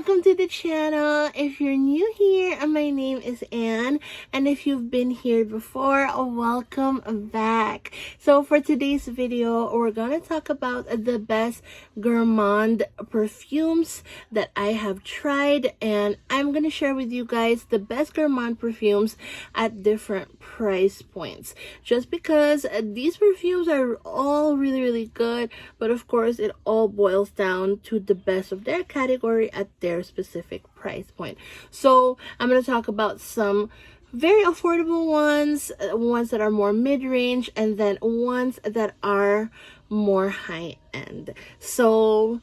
welcome to the channel. If you're new here, my name is Anne, and if you've been here before, welcome back. So for today's video, we're gonna talk about the best gourmand perfumes that I have tried, and I'm gonna share with you guys the best gourmand perfumes at different price points, just because these perfumes are all really good, but of course it all boils down to the best of their category at their specific price point. So I'm going to talk about some very affordable ones, ones that are more mid-range, and then ones that are more high-end. So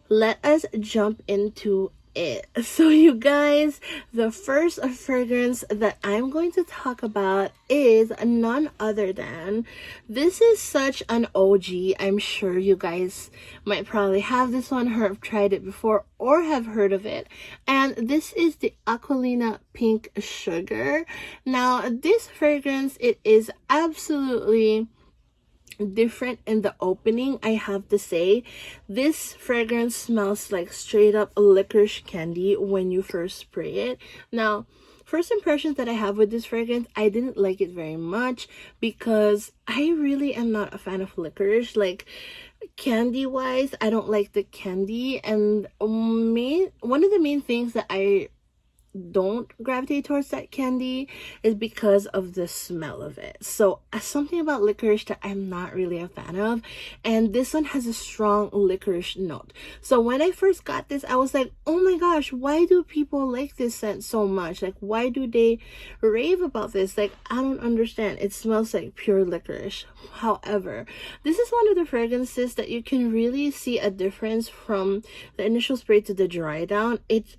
let us jump into it. So you guys, the first fragrance that I'm going to talk about is none other than, this is such an OG. I'm sure you guys might probably have this one, have tried it before, or have heard of it, and this is the Aqualina Pink Sugar. Now this fragrance, it is absolutely different in the opening. I have to say, this fragrance smells like straight up licorice candy when you first spray it. Now, first impressions that I have with this fragrance, I didn't like it very much because I really am not a fan of licorice. Like, candy wise, I don't like the candy, and one of the main things that I don't gravitate towards that candy is because of the smell of it. So something about licorice that I'm not really a fan of, and this one has a strong licorice note. So when I first got this, I was like, oh my gosh, why do people like this scent so much? Like, why do they rave about this? Like, I don't understand. It smells like pure licorice. However, this is one of the fragrances that you can really see a difference from the initial spray to the dry down. It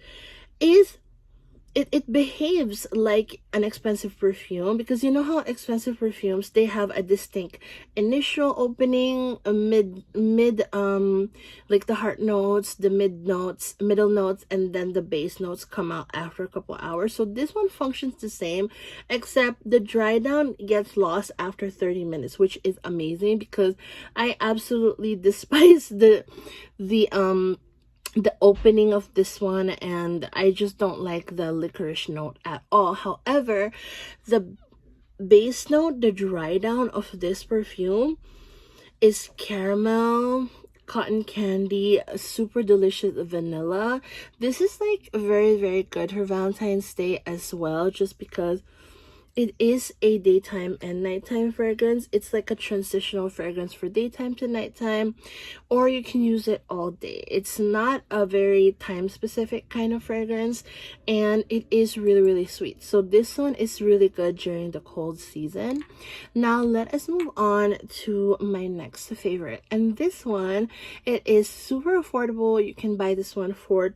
behaves like an expensive perfume, because you know how expensive perfumes, they have a distinct initial opening, a mid like the heart notes, the middle notes, and then the base notes come out after a couple hours. So this one functions the same, except the dry down gets lost after 30 minutes, which is amazing because I absolutely despise the opening of this one, and I just don't like the licorice note at all. However, the base note, the dry down of this perfume is caramel, cotton candy, super delicious vanilla. This is like very good for Valentine's Day as well, just because it is a daytime and nighttime fragrance. It's like a transitional fragrance for daytime to nighttime, or you can use it all day. It's not a very time specific kind of fragrance, and it is really sweet. So this one is really good during the cold season. Now let us move on to my next favorite, and this one, it is super affordable. You can buy this one for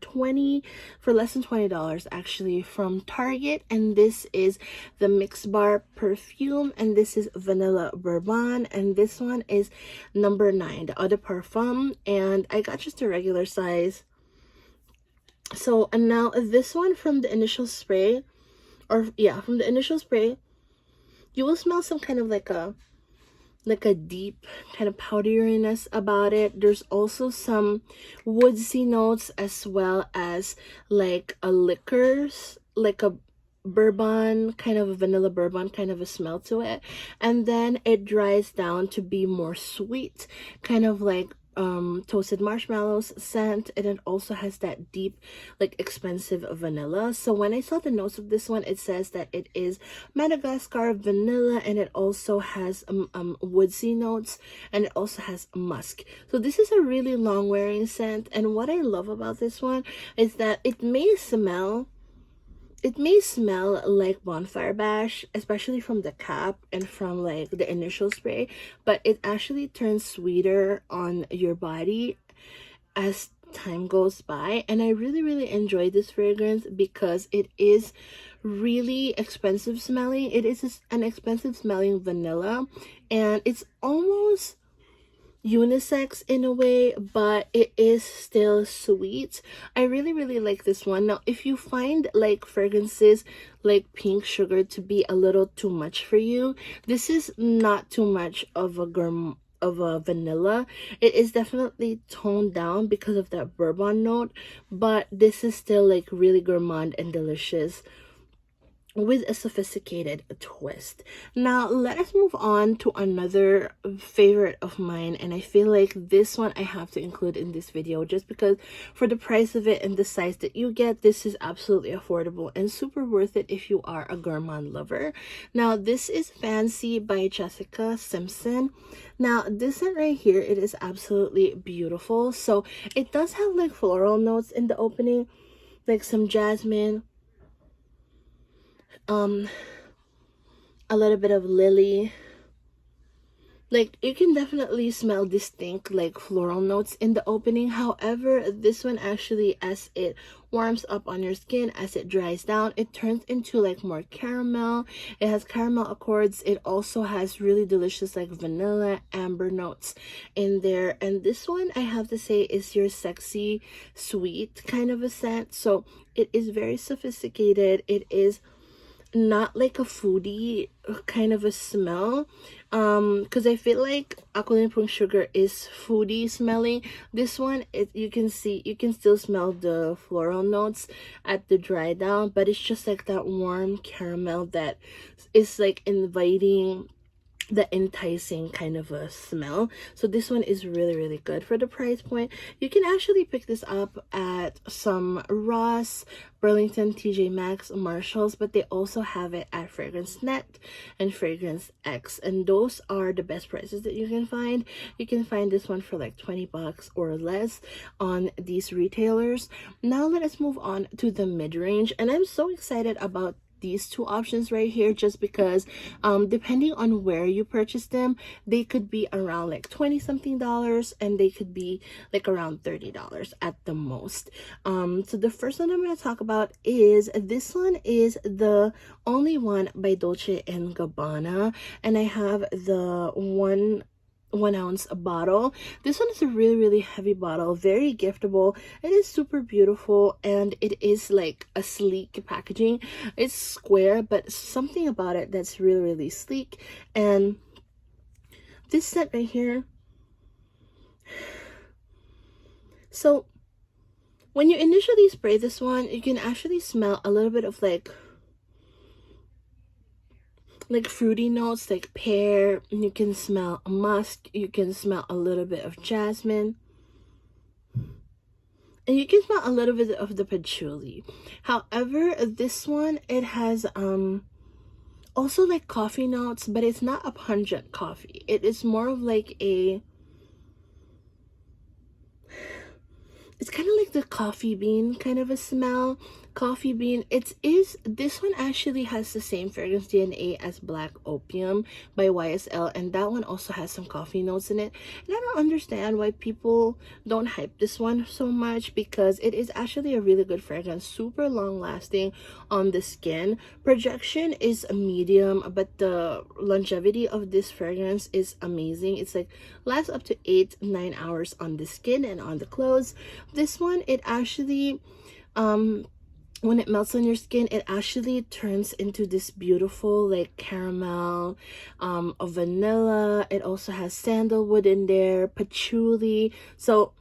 less than $20 actually from Target, and this is the Mix Bar perfume, and this is Vanilla Bourbon, and this one is number 9, the Eau de Parfum, and I got just a regular size. So, and now this one, from the initial spray, from the initial spray, you will smell some kind of like a deep kind of powderiness about it. There's also some woodsy notes, as well as like a liquors, like a bourbon, kind of a vanilla bourbon kind of a smell to it, and then it dries down to be more sweet, kind of like toasted marshmallows scent, and it also has that deep, like, expensive vanilla. So when I saw the notes of this one, it says that it is Madagascar vanilla, and it also has woodsy notes, and it also has musk. So this is a really long wearing scent, and what I love about this one is that it may smell like Bonfire Bash, especially from the cap and from like the initial spray, but it actually turns sweeter on your body as time goes by. And I really enjoy this fragrance because it is really expensive smelling. It is an expensive smelling vanilla, and it's almost unisex in a way, but it is still sweet. I really like this one. Now, if you find like fragrances like Pink Sugar to be a little too much for you, this is not too much of a of a vanilla. It is definitely toned down because of that bourbon note, but this is still like really gourmand and delicious with a sophisticated twist. Now let us move on to another favorite of mine, and I feel like this one I have to include in this video just because for the price of it and the size that you get, this is absolutely affordable and super worth it if you are a gourmand lover. Now this is Fancy by Jessica Simpson. Now this scent right here, it is absolutely beautiful. So it does have like floral notes in the opening, like some jasmine, a little bit of lily. Like you can definitely smell distinct like floral notes in the opening. However, this one actually, as it warms up on your skin, as it dries down, it turns into like more caramel. It has caramel accords. It also has really delicious like vanilla, amber notes in there. And this one, I have to say, is your sexy sweet kind of a scent. So it is very sophisticated. It is not like a foodie kind of a smell, because I feel like Aqualina Pink Sugar is foodie smelling. This one, you can still smell the floral notes at the dry down, but it's just like that warm caramel that is like inviting, the enticing kind of a smell. So this one is really good. For the price point, you can actually pick this up at some Ross, Burlington, TJ Maxx, Marshalls, but they also have it at Fragrance Net and Fragrance X, and those are the best prices that you can find. You can find this one for like 20 bucks or less on these retailers. Now let us move on to the mid-range, and I'm so excited about these two options right here just because depending on where you purchase them, they could be around like 20 something dollars, and they could be like around $30 at the most. So the first one I'm going to talk about is this one, is the Only One by Dolce & Gabbana, and I have the 1 ounce bottle. This one is a really heavy bottle, very giftable. It is super beautiful, and it is like a sleek packaging. It's square, but something about it that's really sleek. And this scent right here, so when you initially spray this one, you can actually smell a little bit of like fruity notes, like pear. You can smell musk, you can smell a little bit of jasmine, and you can smell a little bit of the patchouli. However, this one, it has also like coffee notes, but it's not a pungent coffee. It is more of like a, it's kind of like the coffee bean kind of a smell. Coffee bean. This one actually has the same fragrance DNA as Black Opium by YSL, and that one also has some coffee notes in it. And I don't understand why people don't hype this one so much, because it is actually a really good fragrance, super long lasting on the skin. Projection is a medium, but the longevity of this fragrance is amazing. It's like lasts up to 8-9 hours on the skin and on the clothes. This one, it actually when it melts on your skin, it actually turns into this beautiful like caramel, of vanilla. It also has sandalwood in there, patchouli. So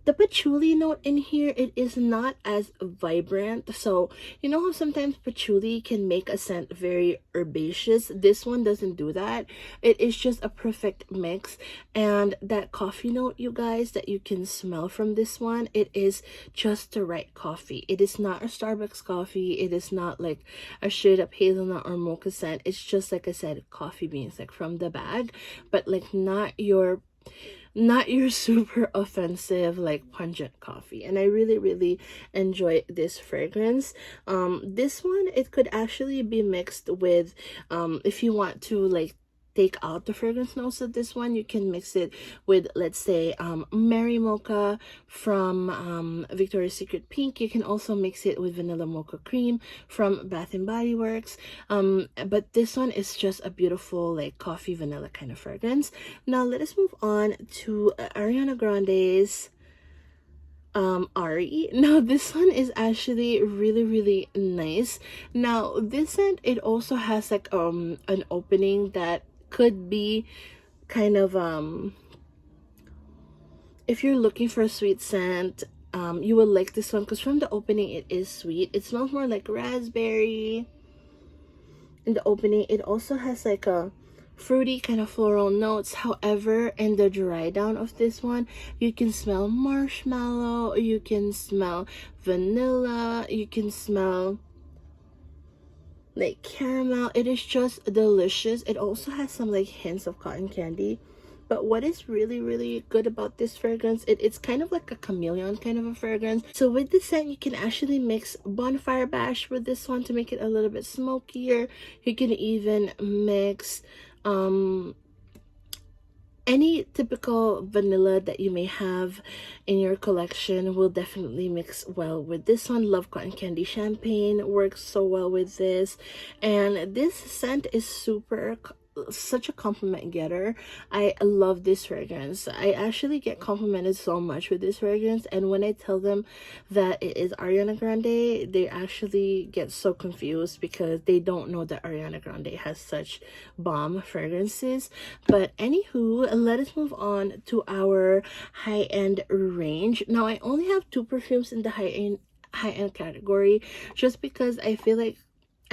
the patchouli note in here, it is not as vibrant. So you know how sometimes patchouli can make a scent very herbaceous? This one doesn't do that. It is just a perfect mix. And that coffee note, you guys, that you can smell from this one, it is just the right coffee. It is not a Starbucks coffee. It is not like a straight up hazelnut or mocha scent. It's just, like I said, coffee beans, like from the bag, but like not your super offensive like pungent coffee. And I really enjoy this fragrance. This one, it could actually be mixed with, if you want to like take out the fragrance notes of this one, you can mix it with, let's say, Mary Mocha from Victoria's Secret Pink. You can also mix it with Vanilla Mocha Cream from Bath and Body Works. But this one is just a beautiful like coffee vanilla kind of fragrance. Now let us move on to Ariana Grande's Ari. Now this one is actually really nice. Now this scent, it also has like an opening that could be kind of if you're looking for a sweet scent, you will like this one, because from the opening it is sweet. It smells more like raspberry in the opening. It also has like a fruity kind of floral notes. However, in the dry down of this one, you can smell marshmallow, you can smell vanilla, you can smell like caramel. It is just delicious. It also has some like hints of cotton candy. But what is really good about this fragrance, it's kind of like a chameleon kind of a fragrance. So with this scent, you can actually mix bonfire bash with this one to make it a little bit smokier. You can even mix any typical vanilla that you may have in your collection will definitely mix well with this one. Love Cotton Candy Champagne works so well with this, and this scent is such a compliment getter. I love this fragrance. I actually get complimented so much with this fragrance, and when I tell them that it is Ariana Grande, they actually get so confused because they don't know that Ariana Grande has such bomb fragrances. But anywho, let us move on to our high-end range. Now, I only have 2 perfumes in the high-end category, just because I feel like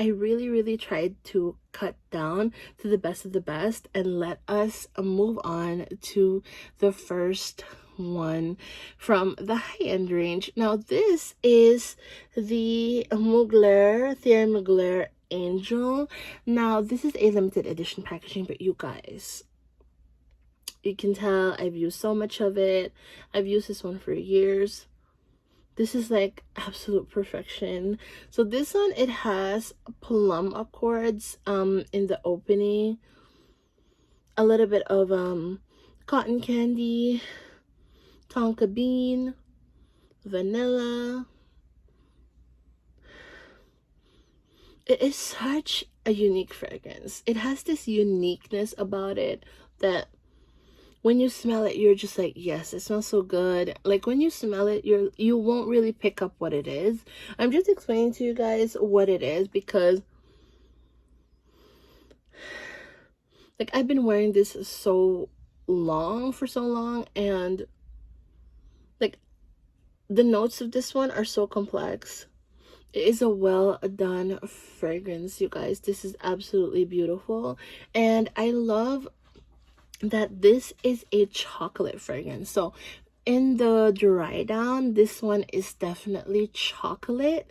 I really tried to cut down to the best of the best, and let us move on to the first one from the high-end range. Now, this is the Mugler Thierry Mugler Angel. Now, this is a limited edition packaging, but you guys, you can tell I've used so much of it. I've used this one for years. This is like absolute perfection. So this one, it has plum accords in the opening, a little bit of cotton candy, tonka bean, vanilla. It is such a unique fragrance. It has this uniqueness about it that when you smell it, you're just like, yes, it smells so good. Like when you smell it, you won't really pick up what it is. I'm just explaining to you guys what it is, because like I've been wearing this for so long, and like the notes of this one are so complex. It is a well done fragrance, you guys. This is absolutely beautiful, and I love that this is a chocolate fragrance. So in the dry down, this one is definitely chocolate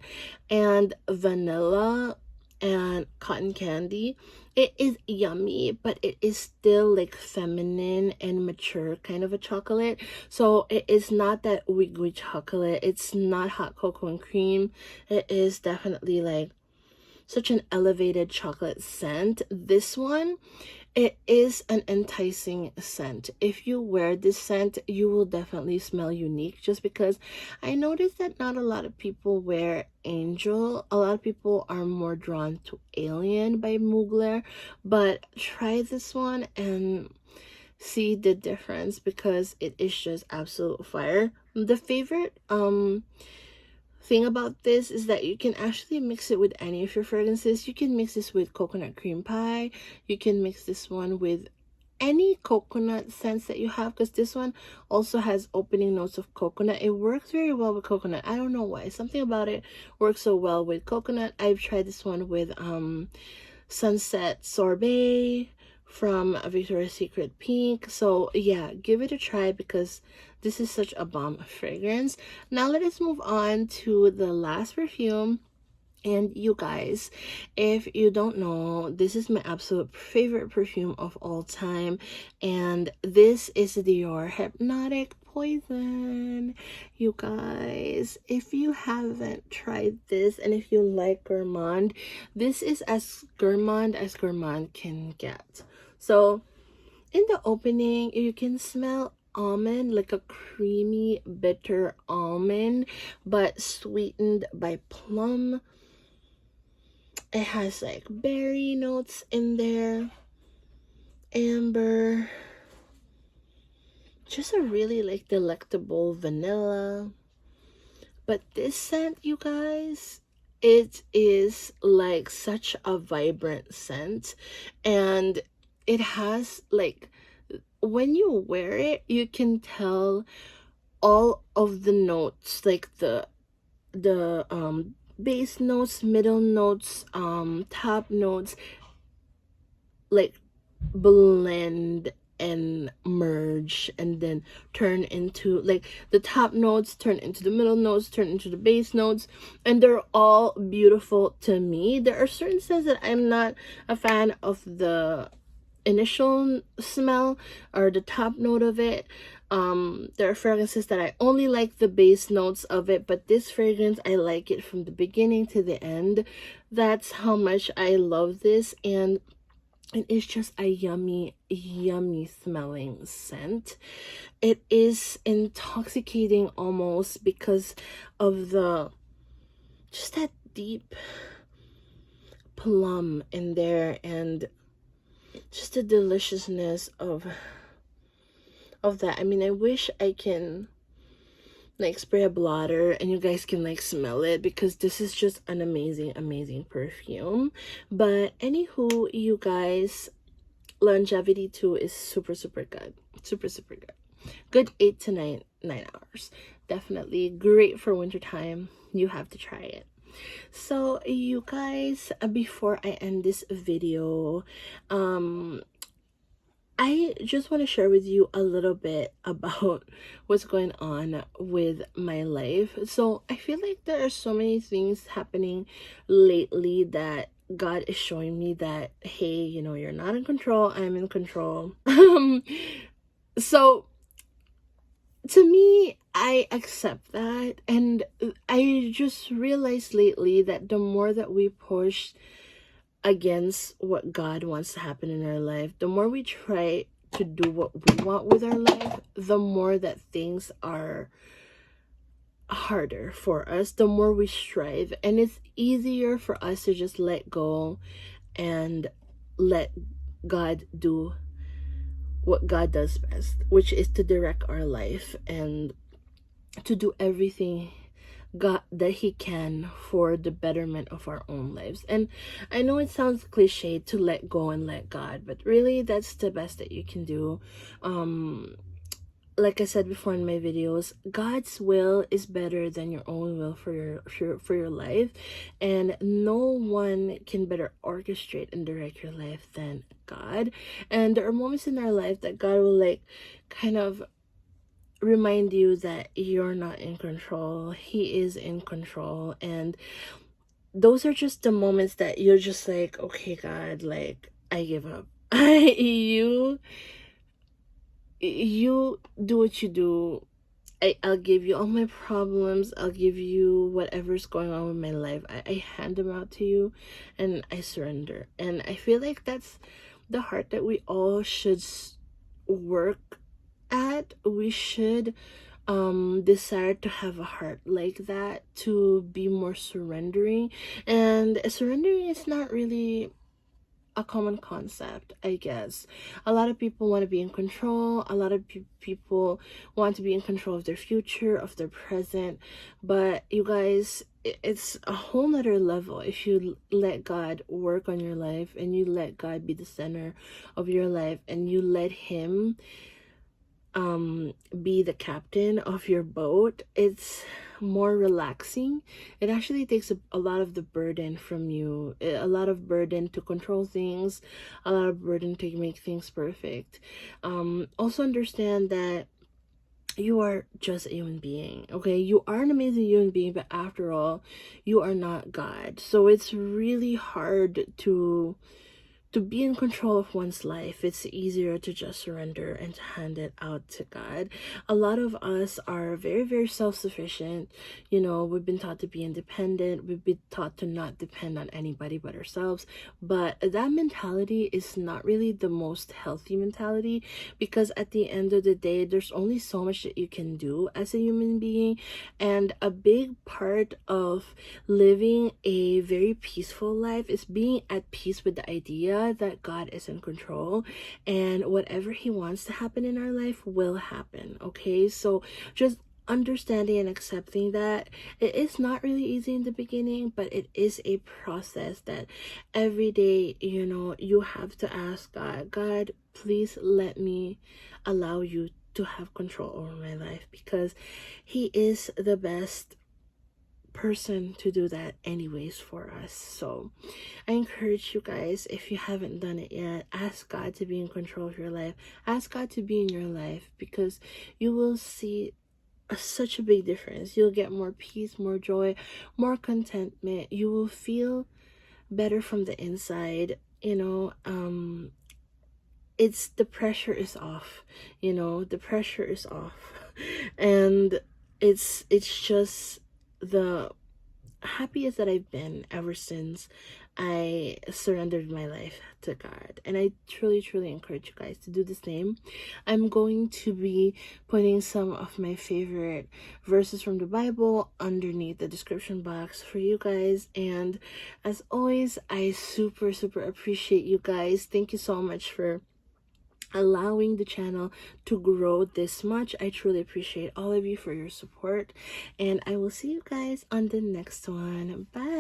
and vanilla and cotton candy. It is yummy, but it is still like feminine and mature kind of a chocolate. So it is not that wiggy chocolate. It's not hot cocoa and cream. It is definitely like such an elevated chocolate scent. This one, it is an enticing scent. If you wear this scent, you will definitely smell unique, just because I noticed that not a lot of people wear Angel. A lot of people are more drawn to Alien by Mugler, but try this one and see the difference, because it is just absolute fire. The favorite thing about this is that you can actually mix it with any of your fragrances. You can mix this with coconut cream pie. You can mix this one with any coconut scents that you have, because this one also has opening notes of coconut. It works very well with coconut. I don't know why. Something about it works so well with coconut. I've tried this one with Sunset Sorbet from Victoria's Secret Pink. So yeah, give it a try, because this is such a bomb fragrance. Now let us move on to the last perfume. And you guys, if you don't know, this is my absolute favorite perfume of all time, and this is the Dior Hypnotic Poison. You guys, if you haven't tried this, and if you like gourmand, this is as gourmand can get. So in the opening, you can smell almond, like a creamy bitter almond, but sweetened by plum. It has like berry notes in there, amber, just a really like delectable vanilla. But this scent, you guys, it is like such a vibrant scent, and it has like when you wear it, you can tell all of the notes, like the base notes, middle notes, top notes, like blend and merge, and then turn into, like, the top notes turn into the middle notes, turn into the base notes, and they're all beautiful to me. There are certain scents that I'm not a fan of the initial smell or the top note of it. There are fragrances that I only like the base notes of it, but this fragrance, I like it from the beginning to the end. That's how much I love this, and it is just a yummy, yummy smelling scent. It is intoxicating almost because of the, just that deep plum in there, and just the deliciousness of that. I mean, I wish I can like spray a blotter and you guys can like smell it, because this is just an amazing, amazing perfume. But anywho, you guys, longevity too is super, super good. Super, super good. Good 8 to 9 hours. Definitely great for winter time. You have to try it. So you guys, before I end this video, I just want to share with you a little bit about what's going on with my life. So I feel like there are so many things happening lately that God is showing me that, hey, you know, you're not in control, I'm in control. So to me, I accept that, and I just realized lately that the more that we push against what God wants to happen in our life, the more we try to do what we want with our life, the more that things are harder for us, the more we strive, and it's easier for us to just let go and let God do what God does best, which is to direct our life and to do everything God that he can for the betterment of our own lives. And I know it sounds cliche to let go and let God, but really that's the best that you can do. Like I said before in my videos, God's will is better than your own will for your life, and no one can better orchestrate and direct your life than God. And there are moments in our life that God will like kind of remind you that you're not in control. He is in control, and those are just the moments that you're just like, okay, God, like, I give up. You do what you do. I'll give you all my problems. I'll give you whatever's going on with my life. I hand them out to you, and I surrender. And I feel like that's the heart that we all should work at. We should desire to have a heart like that, to be more surrendering. And surrendering is not really a common concept, I guess. A lot of people want to be in control. A lot of people want to be in control of their future, of their present. But you guys, it's a whole nother level if you let God work on your life, and you let God be the center of your life, and you let him be the captain of your boat. It's more relaxing. It actually takes a lot of the burden from you, a lot of burden to control things, a lot of burden to make things perfect. Also understand that you are just a human being, okay? You are an amazing human being, but after all, you are not God. So it's really hard to be in control of one's life. It's easier to just surrender and to hand it out to God. A lot of us are very, very self-sufficient. You know, we've been taught to be independent. We've been taught to not depend on anybody but ourselves. But that mentality is not really the most healthy mentality, because at the end of the day, there's only so much that you can do as a human being. And a big part of living a very peaceful life is being at peace with the idea that God is in control, and whatever he wants to happen in our life will happen. Okay, so just understanding and accepting that it is not really easy in the beginning, but it is a process that every day, you know, you have to ask God, please let me allow you to have control over my life, because he is the best person to do that anyways for us. So I encourage you guys, if you haven't done it yet, ask God to be in control of your life. Ask God to be in your life, because you will see such a big difference. You'll get more peace, more joy, more contentment. You will feel better from the inside. It's the pressure is off. The pressure is off. And it's just the happiest that I've been ever since I surrendered my life to God. And I truly, truly encourage you guys to do the same. I'm going to be putting some of my favorite verses from the Bible underneath the description box for you guys. And as always, I super, super appreciate you guys. Thank you so much for allowing the channel to grow this much. I truly appreciate all of you for your support, and I will see you guys on the next one. Bye.